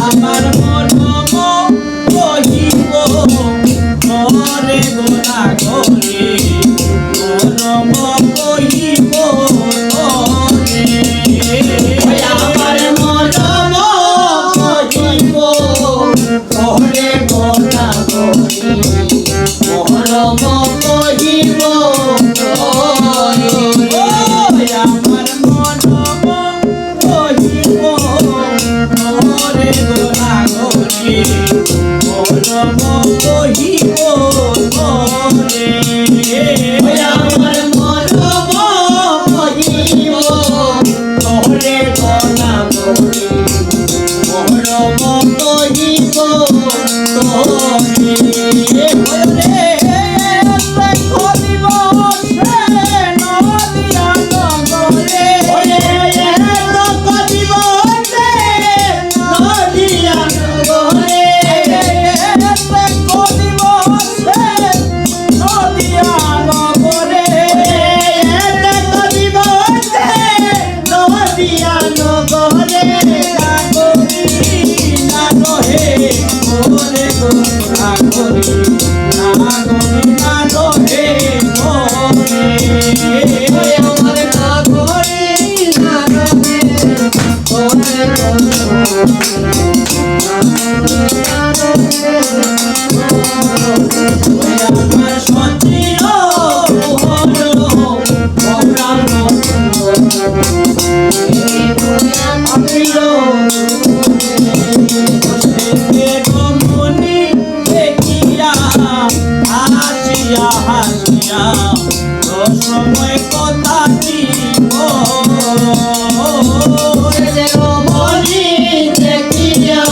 আমার মরম কহিব ঘরে গোনা ঘরে মরম কহিব ঘরে আমার মরম কহিব ঘরে গোনা ঘরে মরম কহিব ঘরে আমার মরম কহিব ঘরে গোনা ঘরে মরম কহিব ঘরে আমার মরম কহিব ঘরে গোনা ঘরে মরম কহিব ঘরে সময় কথা দিব মনি দেখিয়া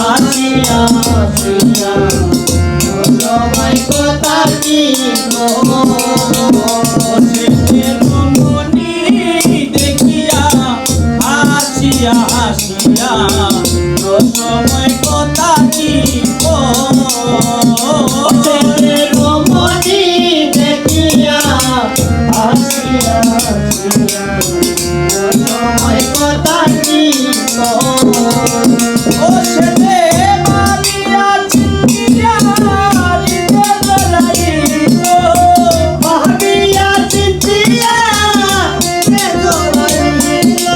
আসিয়া আসিয়া সময় কথা দিব মনি দেখিয়া আসিয়া আসিয়া সময় কথা দিব মনি দেখিয়া আসিয়া আসিয়া সময় কথা দিব ও সেতে মারিয়া চিন্তিয়া হৃদয় জলাইল ভাবিয়া চিন্তিয়া হৃদয় জলাইল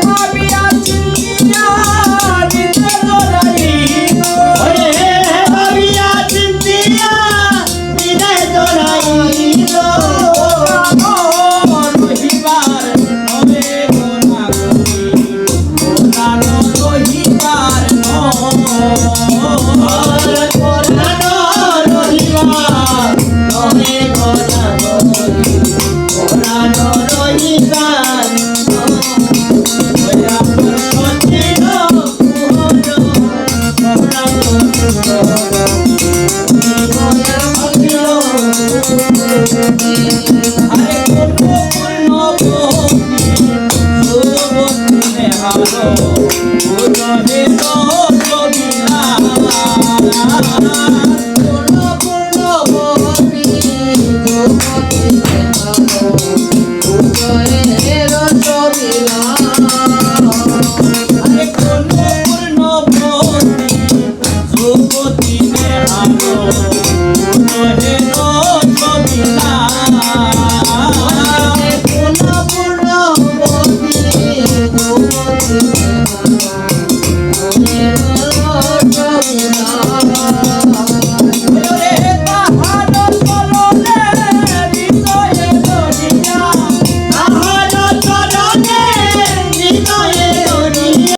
ভাবিয়া চিন্তিয়া হৃদয় জলাইল ভাবিয়া চিন্তিয়া হৃদয় জলাইল Hare